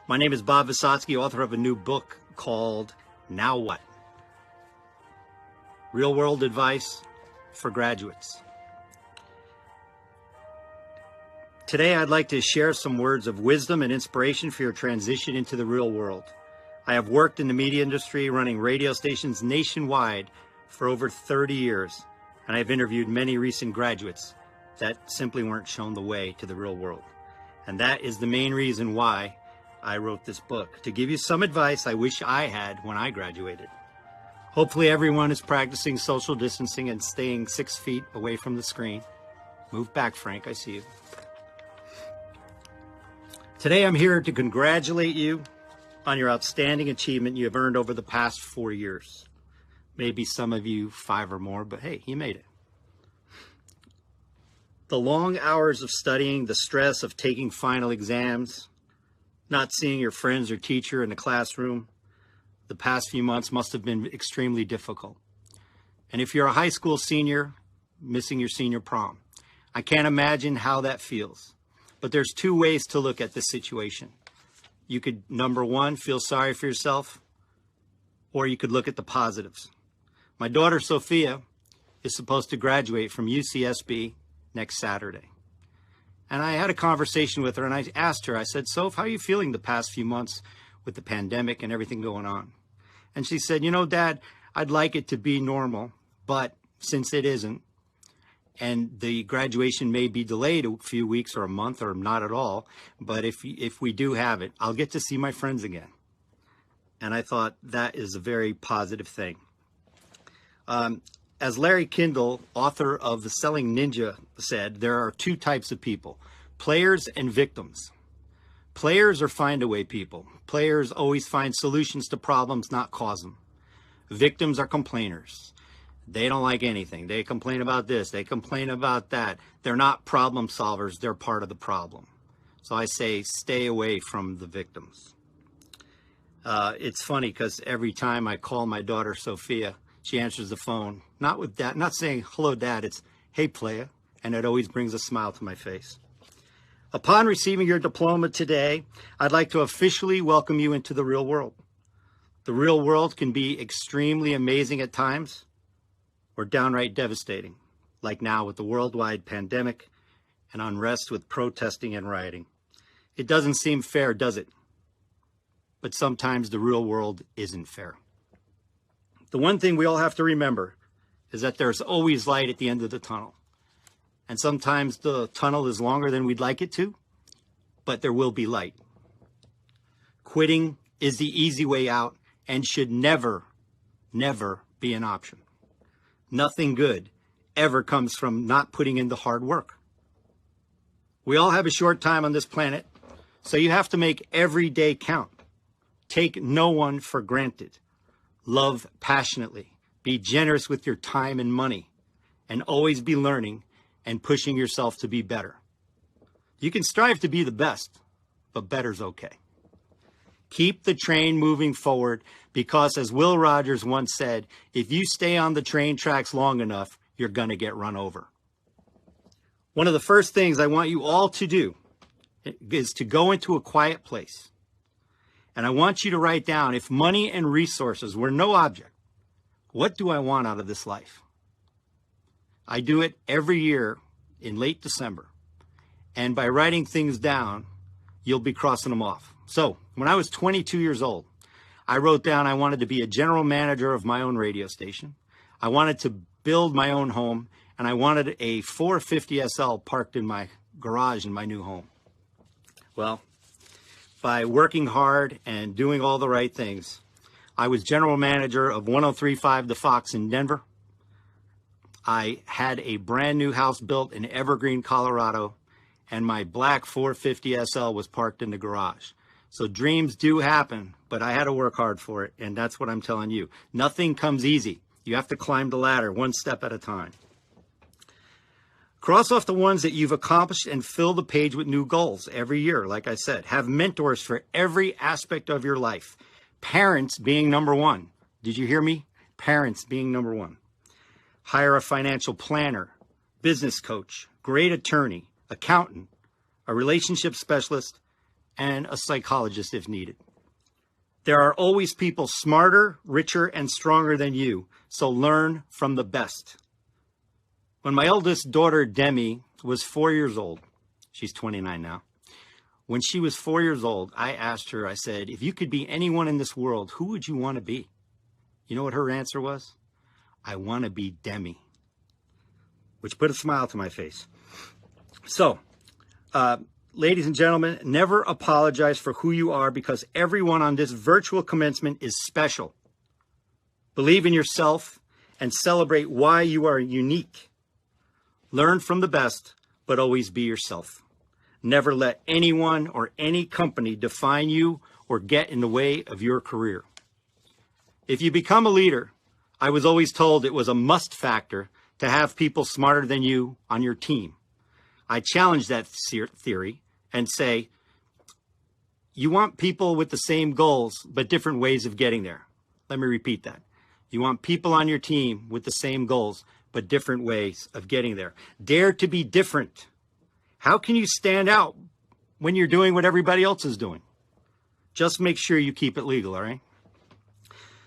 My name is Bob Visotcky, author of a new book called Now What? Real world advice for graduates. Today, I'd like to share some words of wisdom and inspiration for your transition into the real world. I have worked in the media industry, running radio stations nationwide for over 30 years, and I've interviewed many recent graduates that simply weren't shown the way to the real world. And that is the main reason why I wrote this book, to give you some advice I wish I had when I graduated. Hopefully everyone is practicing social distancing and staying 6 feet away from the screen. Move back, Frank, I see you. Today I'm here to congratulate you on your outstanding achievement you have earned over the past 4 years. Maybe some of you 5 or more, but hey, you made it. The long hours of studying, the stress of taking final exams, not seeing your friends or teacher in the classroom, the past few months must have been extremely difficult. And if you're a high school senior, missing your senior prom, I can't imagine how that feels. But there's 2 ways to look at this situation. You could, number one, feel sorry for yourself, or you could look at the positives. My daughter, Sophia, is supposed to graduate from UCSB next Saturday. And I had a conversation with her, and I asked her, I said, Soph, how are you feeling the past few months with the pandemic and everything going on? And she said, you know, Dad, I'd like it to be normal, but since it isn't, and the graduation may be delayed a few weeks or a month or not at all, but if we do have it, I'll get to see my friends again. And I thought that is a very positive thing. As Larry Kindle, author of The Selling Ninja, said, there are 2 types of people, players and victims. Players are find-away people. Players always find solutions to problems, not cause them. Victims are complainers. They don't like anything. They complain about this. They complain about that. They're not problem solvers. They're part of the problem. So I say stay away from the victims. It's funny because every time I call my daughter, Sophia, she answers the phone, not with Dad, not saying, hello, Dad, it's, hey, playa, and it always brings a smile to my face. Upon receiving your diploma today, I'd like to officially welcome you into the real world. The real world can be extremely amazing at times, or downright devastating, like now with the worldwide pandemic and unrest with protesting and rioting. It doesn't seem fair, does it? But sometimes the real world isn't fair. The one thing we all have to remember is that there's always light at the end of the tunnel. And sometimes the tunnel is longer than we'd like it to, but there will be light. Quitting is the easy way out and should never, never be an option. Nothing good ever comes from not putting in the hard work. We all have a short time on this planet, so you have to make every day count. Take no one for granted. Love passionately, be generous with your time and money, and always be learning and pushing yourself to be better. You can strive to be the best, but better's okay. Keep the train moving forward because, as Will Rogers once said, if you stay on the train tracks long enough, you're going to get run over. One of the first things I want you all to do is to go into a quiet place. And I want you to write down, if money and resources were no object, what do I want out of this life? I do it every year in late December. And by writing things down, you'll be crossing them off. So when I was 22 years old, I wrote down I wanted to be a general manager of my own radio station. I wanted to build my own home, and I wanted a 450 SL parked in my garage in my new home. Well, by working hard and doing all the right things, I was general manager of 103.5 The Fox in Denver. I had a brand new house built in Evergreen, Colorado, and my black 450 SL was parked in the garage. So dreams do happen, but I had to work hard for it, and that's what I'm telling you. Nothing comes easy. You have to climb the ladder one step at a time. Cross off the ones that you've accomplished and fill the page with new goals every year. Like I said, have mentors for every aspect of your life. Parents being number one. Did you hear me? Parents being number one. Hire a financial planner, business coach, great attorney, accountant, a relationship specialist, and a psychologist if needed. There are always people smarter, richer, and stronger than you, so learn from the best. When my eldest daughter, Demi, was 4 years old, she's 29 now. When she was 4 years old, I asked her, I said, if you could be anyone in this world, who would you want to be? You know what her answer was? I want to be Demi, which put a smile to my face. So, ladies and gentlemen, never apologize for who you are, because everyone on this virtual commencement is special. Believe in yourself and celebrate why you are unique. Learn from the best, but always be yourself. Never let anyone or any company define you or get in the way of your career. If you become a leader, I was always told it was a must factor to have people smarter than you on your team. I challenge that theory and say, you want people with the same goals, but different ways of getting there. Let me repeat that. You want people on your team with the same goals, but different ways of getting there. Dare to be different. How can you stand out when you're doing what everybody else is doing? Just make sure you keep it legal, all right?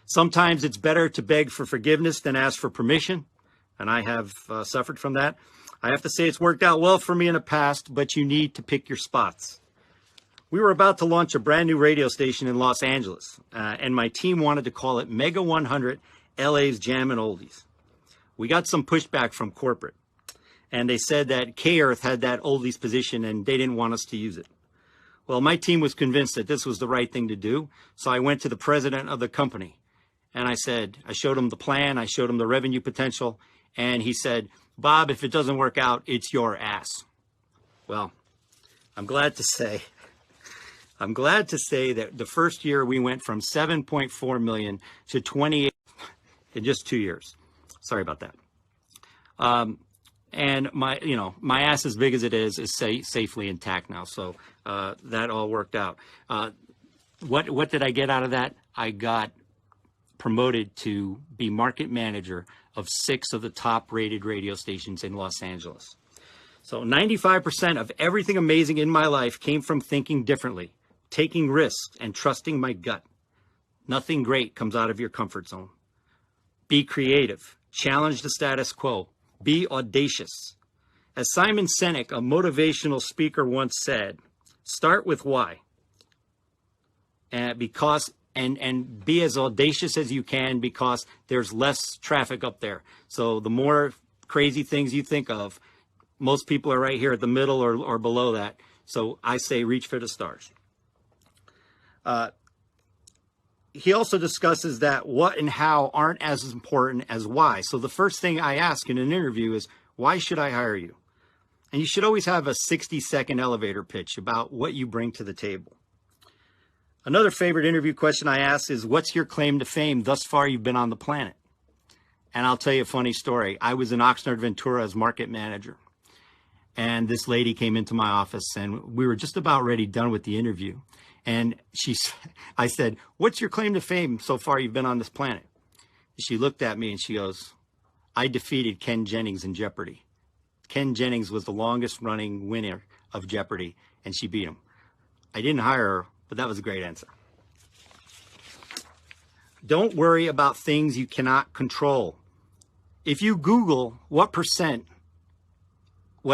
Sometimes it's better to beg for forgiveness than ask for permission, and I have suffered from that. I have to say it's worked out well for me in the past, but you need to pick your spots. We were about to launch a brand new radio station in Los Angeles, and my team wanted to call it Mega 100 LA's Jammin' Oldies. We got some pushback from corporate, and they said that K-Earth had that oldies position and they didn't want us to use it. Well, my team was convinced that this was the right thing to do, so I went to the president of the company, and I showed him the plan, I showed him the revenue potential, and he said, Bob, if it doesn't work out, it's your ass. Well, I'm glad to say that the first year we went from 7.4 million to 28 in just 2 years. Sorry about that. And my ass, as big as it is safely intact now. So that all worked out. What did I get out of that? I got promoted to be market manager of 6 of the top rated radio stations in Los Angeles. So 95% of everything amazing in my life came from thinking differently, taking risks, and trusting my gut. Nothing great comes out of your comfort zone. Be creative. Challenge the status quo. Be audacious. As Simon Sinek, a motivational speaker, once said, start with why. And be as audacious as you can, because there's less traffic up there. So the more crazy things you think of, most people are right here at the middle or below that. So I say reach for the stars. He also discusses that what and how aren't as important as why. So the first thing I ask in an interview is, why should I hire you? And you should always have a 60-second elevator pitch about what you bring to the table. Another favorite interview question I ask is, what's your claim to fame thus far you've been on the planet? And I'll tell you a funny story. I was in Oxnard, Ventura as market manager. And this lady came into my office, and we were just about done with the interview. And I said, what's your claim to fame so far you've been on this planet? She looked at me and she goes, I defeated Ken Jennings in Jeopardy. Ken Jennings was the longest running winner of Jeopardy, and she beat him. I didn't hire her, but that was a great answer. Don't worry about things you cannot control. If you Google what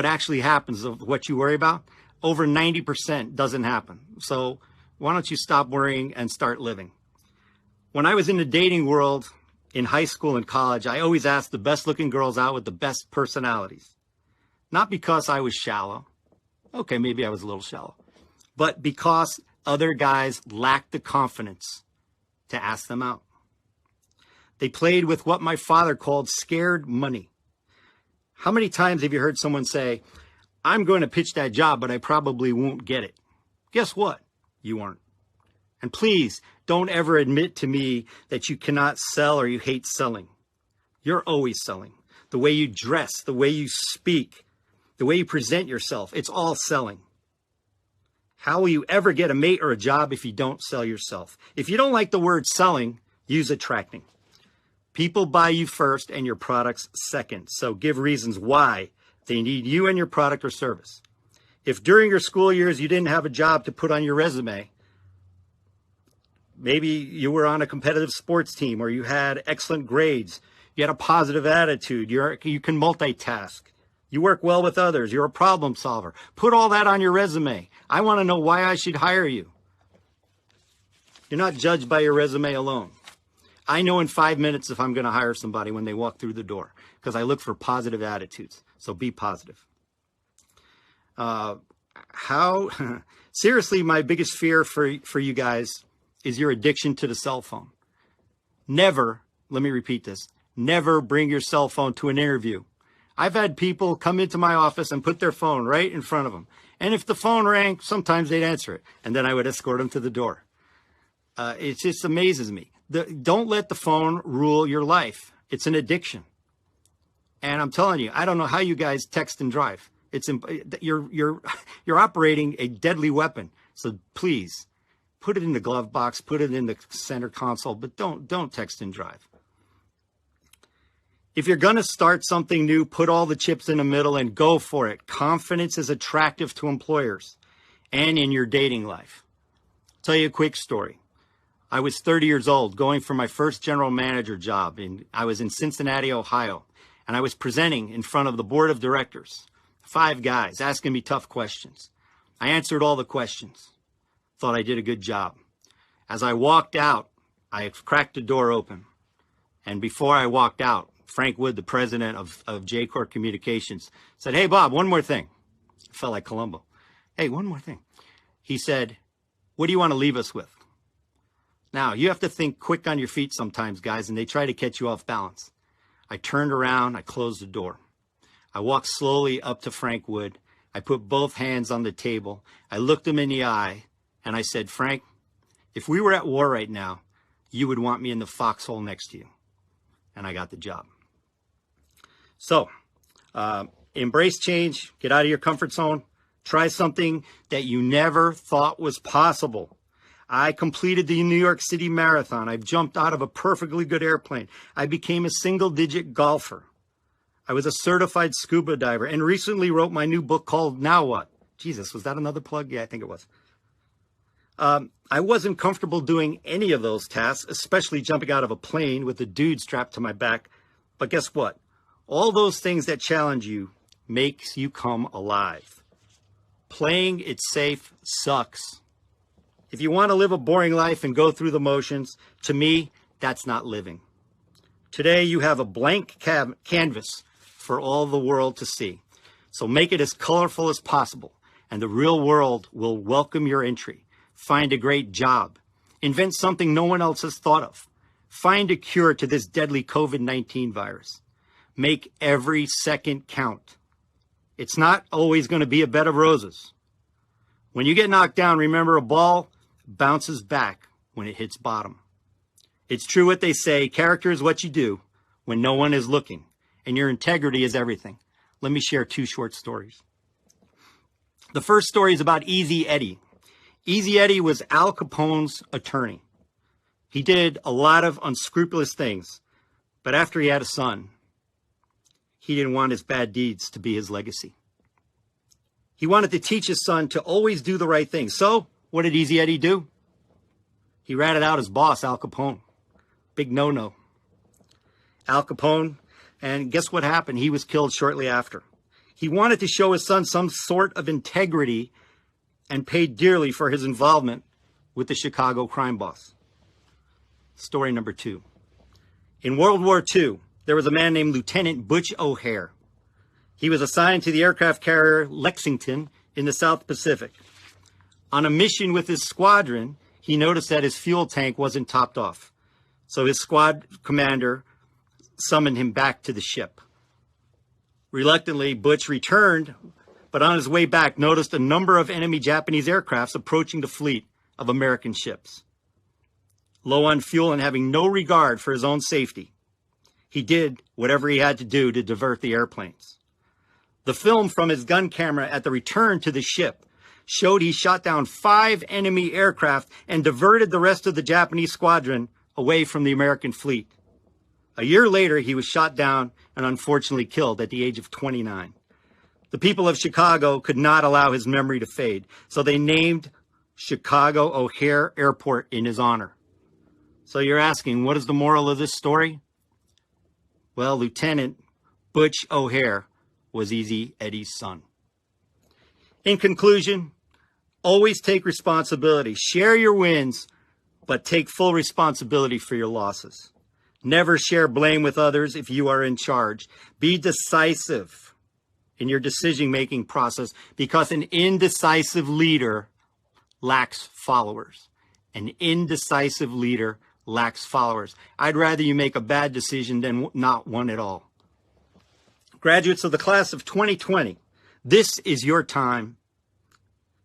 actually happens of what you worry about, over 90% doesn't happen. So why don't you stop worrying and start living? When I was in the dating world in high school and college, I always asked the best looking girls out with the best personalities. Not because I was shallow. Okay, maybe I was a little shallow. But because other guys lacked the confidence to ask them out. They played with what my father called scared money. How many times have you heard someone say, I'm going to pitch that job, but I probably won't get it? Guess what? You aren't. And please don't ever admit to me that you cannot sell or you hate selling. You're always selling. The way you dress, the way you speak, the way you present yourself, it's all selling. How will you ever get a mate or a job if you don't sell yourself? If you don't like the word selling, use attracting. People buy you first and your products second. So give reasons why they need you and your product or service. If during your school years you didn't have a job to put on your resume, maybe you were on a competitive sports team or you had excellent grades, you had a positive attitude, you can multitask, you work well with others, you're a problem solver. Put all that on your resume. I want to know why I should hire you. You're not judged by your resume alone. I know in 5 minutes if I'm going to hire somebody when they walk through the door because I look for positive attitudes. So be positive. Seriously, my biggest fear for you guys is your addiction to the cell phone. Never, let me repeat this, never bring your cell phone to an interview. I've had people come into my office and put their phone right in front of them. And if the phone rang, sometimes they'd answer it. And then I would escort them to the door. It just amazes me. Don't let the phone rule your life. It's an addiction. And I'm telling you, I don't know how you guys text and drive. You're operating a deadly weapon. So please put it in the glove box, put it in the center console, but don't text and drive. If you're going to start something new, put all the chips in the middle and go for it. Confidence is attractive to employers and in your dating life. I'll tell you a quick story. I was 30 years old, going for my first general manager job. I was in Cincinnati, Ohio, and I was presenting in front of the board of directors. 5 guys asking me tough questions. I answered all the questions. Thought I did a good job. As I walked out, I cracked the door open. And before I walked out, Frank Wood, the president of J-Corp Communications, said, "Hey, Bob, one more thing." I felt like Columbo. "Hey, one more thing." He said, "What do you want to leave us with?" Now, you have to think quick on your feet sometimes, guys, and they try to catch you off balance. I turned around, I closed the door. I walked slowly up to Frank Wood. I put both hands on the table. I looked him in the eye, and I said, "Frank, if we were at war right now, you would want me in the foxhole next to you." And I got the job. So, embrace change, get out of your comfort zone, try something that you never thought was possible. I completed the New York City Marathon. I jumped out of a perfectly good airplane. I became a single-digit golfer. I was a certified scuba diver and recently wrote my new book called Now What? Jesus, was that another plug? Yeah, I think it was. I wasn't comfortable doing any of those tasks, especially jumping out of a plane with a dude strapped to my back. But guess what? All those things that challenge you makes you come alive. Playing it safe sucks. If you want to live a boring life and go through the motions, to me, that's not living. Today, you have a blank canvas for all the world to see. So make it as colorful as possible, and the real world will welcome your entry. Find a great job. Invent something no one else has thought of. Find a cure to this deadly COVID-19 virus. Make every second count. It's not always going to be a bed of roses. When you get knocked down, remember a ball bounces back when it hits bottom. It's true what they say, character is what you do when no one is looking, and your integrity is everything. Let me share 2 short stories. The first story is about Easy Eddie. Easy Eddie was Al Capone's attorney. He did a lot of unscrupulous things, but after he had a son, he didn't want his bad deeds to be his legacy. He wanted to teach his son to always do the right thing. So, what did Easy Eddie do? He ratted out his boss, Al Capone. Big no-no. Al Capone, and guess what happened? He was killed shortly after. He wanted to show his son some sort of integrity and paid dearly for his involvement with the Chicago crime boss. Story number 2. In World War II, there was a man named Lieutenant Butch O'Hare. He was assigned to the aircraft carrier Lexington in the South Pacific. On a mission with his squadron, he noticed that his fuel tank wasn't topped off. So his squad commander summoned him back to the ship. Reluctantly, Butch returned, but on his way back noticed a number of enemy Japanese aircrafts approaching the fleet of American ships. Low on fuel and having no regard for his own safety, he did whatever he had to do to divert the airplanes. The film from his gun camera at the return to the ship showed he shot down 5 enemy aircraft and diverted the rest of the Japanese squadron away from the American fleet. A year later, he was shot down and unfortunately killed at the age of 29. The people of Chicago could not allow his memory to fade, so they named Chicago O'Hare Airport in his honor. So you're asking, what is the moral of this story? Well, Lieutenant Butch O'Hare was Easy Eddie's son. In conclusion, always take responsibility. Share your wins, but take full responsibility for your losses. Never share blame with others if you are in charge. Be decisive in your decision-making process, because an indecisive leader lacks followers. An indecisive leader lacks followers. I'd rather you make a bad decision than not one at all. Graduates of the class of 2020, this is your time.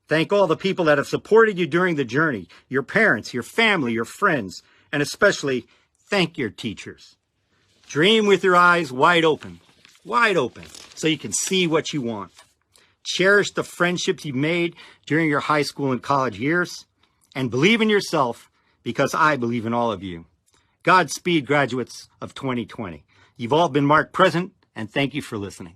Thank all the people that have supported you during the journey, your parents, your family, your friends, and especially thank your teachers. Dream with your eyes wide open, so you can see what you want. Cherish the friendships you made during your high school and college years, and believe in yourself, because I believe in all of you. Godspeed, graduates of 2020. You've all been marked present, and thank you for listening.